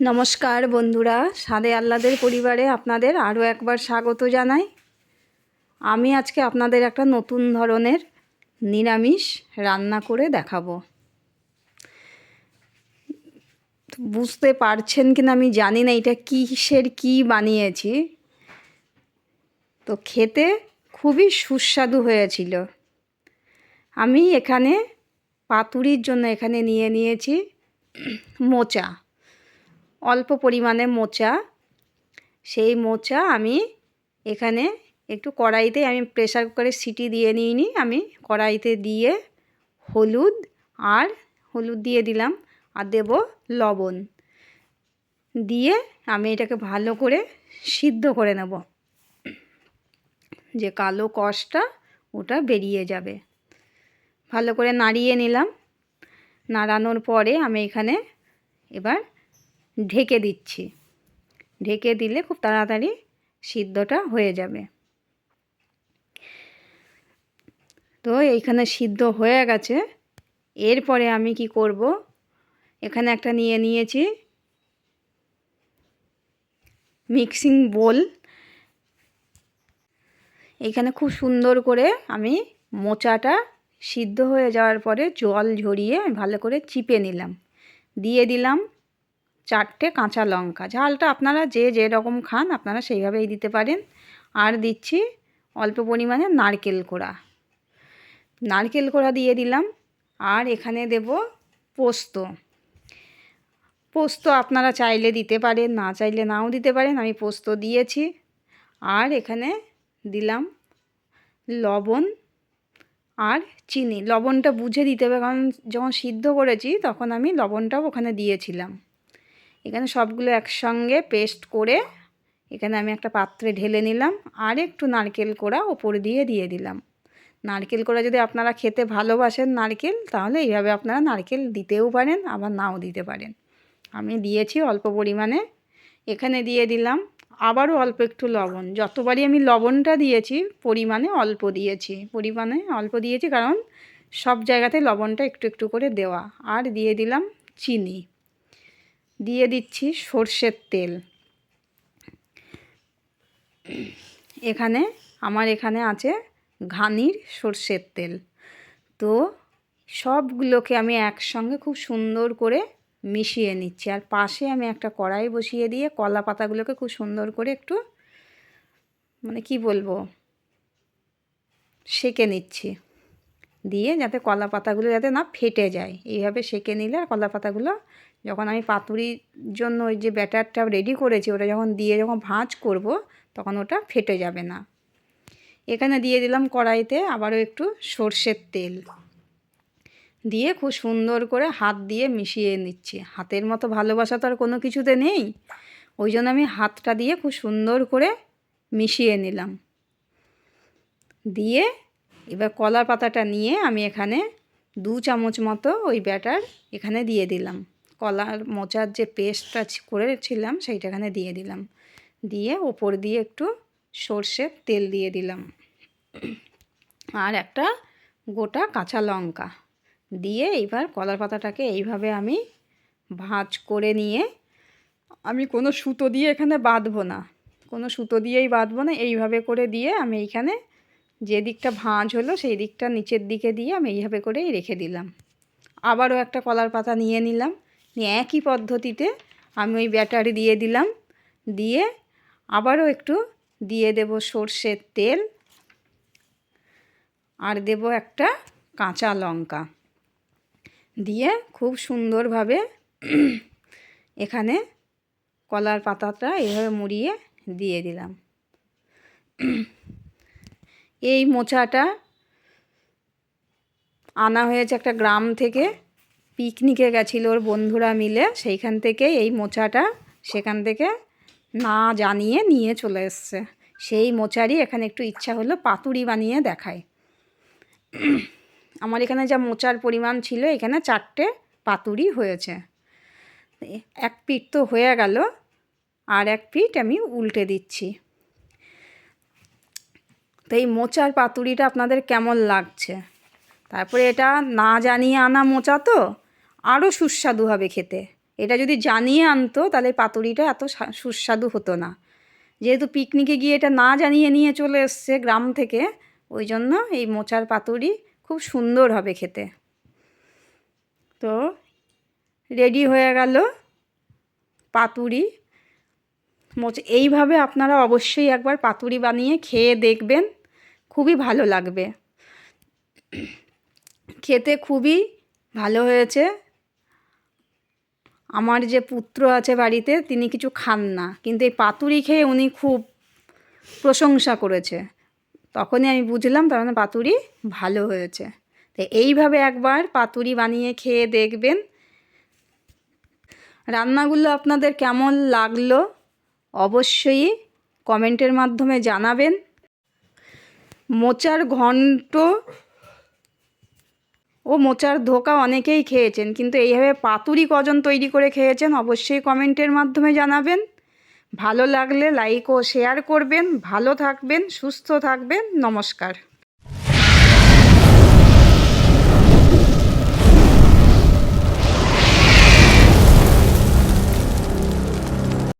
নমস্কার বন্ধুরা, স্বাদে আহ্লাদের পরিবারে আপনাদের আরও একবার স্বাগত জানাই। আমি আজকে আপনাদের একটা নতুন ধরনের নিরামিষ রান্না করে দেখাবো। বুঝতে পারছেন কিনা আমি জানি না এটা কিসের কি বানিয়েছি। তো খেতে খুবই সুস্বাদু হয়েছিল। আমি এখানে পাতুরির জন্য এখানে নিয়ে নিয়েছি মোচা, অল্প পরিমাণে মোচা। সেই মোচা আমি এখানে একটু কড়াইতে আমি প্রেসার কুকারে সিটি দিয়ে নিইনি, আমি কড়াইতে দিয়ে হলুদ দিয়ে দিলাম আর দেব লবণ দিয়ে আমি এটাকে ভালো করে সিদ্ধ করে নেব, যে কালো কষটা ওটা বেরিয়ে যাবে। ভালো করে নাড়িয়ে নিলাম। নাড়ানোর পরে আমি এখানে এবার ঢেকে দিচ্ছি। ঢেকে দিলে খুব তাড়াতাড়ি সিদ্ধটা হয়ে যাবে। তো এইখানে সিদ্ধ হয়ে গেছে। এরপরে আমি কি করব, এখানে একটা নিয়ে নিয়েছি মিক্সিং বোল। এখানে খুব সুন্দর করে আমি মোচাটা সিদ্ধ হয়ে যাওয়ার পরে জল ঝরিয়ে ভালো করে চিপে নিলাম। দিয়ে দিলাম 4টে কাঁচা লঙ্কা। ঝালটা আপনারা যে যেরকম খান আপনারা সেইভাবেই দিতে পারেন। আর দিচ্ছি অল্প পরিমাণে নারকেল কোড়া দিয়ে দিলাম। আর এখানে দেব পোস্ত আপনারা চাইলে দিতে পারেন, না চাইলে নাও দিতে পারেন। আমি পোস্ত দিয়েছি। আর এখানে দিলাম লবণ আর চিনি। লবণটা বুঝে দিতে হবে, কারণ যখন সিদ্ধ করেছি তখন আমি লবণটাও ওখানে দিয়েছিলাম। এখানে সবগুলো একসঙ্গে পেস্ট করে এখানে আমি একটা পাত্রে ঢেলে নিলাম। আর একটু নারকেল কোড়া ওপর দিয়ে দিলাম। নারকেল কোড়া যদি আপনারা খেতে ভালোবাসেন নারকেল, তাহলে এইভাবে আপনারা নারকেল দিতেও পারেন, আবার নাও দিতে পারেন। আমি দিয়েছি অল্প পরিমাণে। এখানে দিয়ে দিলাম আবারও অল্প একটু লবণ। যতবারই আমি লবণটা দিয়েছি পরিমাণে অল্প দিয়েছি, কারণ সব জায়গাতে লবণটা একটু একটু করে দেওয়া। আর দিয়ে দিলাম চিনি। দিয়ে দিচ্ছি সর্ষের তেল। আমার এখানে আছে ঘানির সর্ষের তেল। তো সবগুলোকে আমি একসঙ্গে খুব সুন্দর করে মিশিয়ে নিচ্ছি। আর পাশে আমি একটা কড়াই বসিয়ে দিয়ে কলা পাতাগুলোকে খুব সুন্দর করে একটু সেঁকে নিচ্ছি, দিয়ে যাতে কলা পাতাগুলো যাতে না ফেটে যায়, এইভাবে সেঁকে নিলে আর কলা পাতাগুলো যখন আমি পাতুরির জন্য ওই যে ব্যাটারটা রেডি করেছি ওটা যখন ভাঁজ করব তখন ওটা ফেটে যাবে না। এখানে দিয়ে দিলাম কড়াইতে আবারও একটু সর্ষের তেল দিয়ে খুব সুন্দর করে হাত দিয়ে মিশিয়ে নিচ্ছি। হাতের মতো ভালোবাসা তো আর কোনো কিছুতে নেই, ওই জন্য আমি হাতটা দিয়ে খুব সুন্দর করে মিশিয়ে নিলাম। দিয়ে এবার কলার পাতাটা নিয়ে আমি এখানে 2 চামচ মতো ওই ব্যাটার এখানে দিয়ে দিলাম। কলার মোচার যে পেস্টটা করেছিলাম সেইটা এখানে দিয়ে দিলাম। দিয়ে ওপর দিয়ে একটু সর্ষের তেল দিয়ে দিলাম। আর একটা গোটা কাঁচা লঙ্কা দিয়ে এবার কলার পাতাটাকে এইভাবে আমি ভাঁজ করে নিয়ে, আমি কোনো সুতো দিয়ে এখানে বাঁধবো না, এইভাবে করে দিয়ে আমি এইখানে যে দিকটা ভাঁজ হলো সেই দিকটা নিচের দিকে দিয়ে আমি এইভাবে করেই রেখে দিলাম। আবারও একটা কলার পাতা নিয়ে নিলাম, নিয়ে একই পদ্ধতিতে আমি ওই ব্যাটারি দিয়ে দিলাম। দিয়ে আবারও একটু দিয়ে দেব সর্ষের তেল আর দেব একটা কাঁচা লঙ্কা দিয়ে খুব সুন্দরভাবে এখানে কলার পাতাটা এইভাবে মুড়িয়ে দিয়ে দিলাম। এই মোচাটা আনা হয়েছে একটা গ্রাম থেকে, পিকনিকে গেছিল ওর বন্ধুরা মিলে, সেইখান থেকে এই মোচাটা সেখান থেকে না জানিয়ে নিয়ে চলে এসছে। সেই মোচারই এখানে একটু ইচ্ছা হলো পাতুরি বানিয়ে দেখায়। আমার এখানে যা মোচার পরিমাণ ছিল এখানে 4টে পাতুরি হয়েছে। এক পিঠ তো হয়ে গেল, আর এক পিঠ আমি উল্টে দিচ্ছি। তো এই মোচার পাতুরিটা আপনাদের কেমন লাগছে? তারপরে এটা না জানিয়ে আনা মোচা তো আরও সুস্বাদু হবে খেতে। এটা যদি জানিয়ে আনতো তাহলে পাতুরিটা এত সুস্বাদু হতো না। যেহেতু পিকনিকে গিয়ে এটা না জানিয়ে নিয়ে চলে এসছে গ্রাম থেকে, ওই জন্য এই মোচার পাতুরি খুব সুন্দর হবে খেতে। তো রেডি হয়ে গেল পাতুরি মোচা। এইভাবে আপনারা অবশ্যই একবার পাতুরি বানিয়ে খেয়ে দেখবেন, খুবই ভালো লাগবে। খেতে খুবই ভালো হয়েছে। আমার যে পুত্র আছে বাড়িতে, তিনি কিছু খান না, কিন্তু এই পাতুরি খেয়ে উনি খুব প্রশংসা করেছে। তখনই আমি বুঝলাম তার মানে পাতুরি ভালো হয়েছে। তো এইভাবে একবার পাতুরি বানিয়ে খেয়ে দেখবেন। রান্নাগুলো আপনাদের কেমন লাগলো অবশ্যই কমেন্টের মাধ্যমে জানাবেন। মোচার ঘন্ট ও মোচার ধোকা অনেকেই খেয়েছেন, কিন্তু এইভাবে পাতুরি কজন তৈরি করে খেয়েছেন অবশ্যই কমেন্টের মাধ্যমে জানাবেন। ভালো লাগলে লাইক ও শেয়ার করবেন। ভালো থাকবেন, সুস্থ থাকবেন। নমস্কার।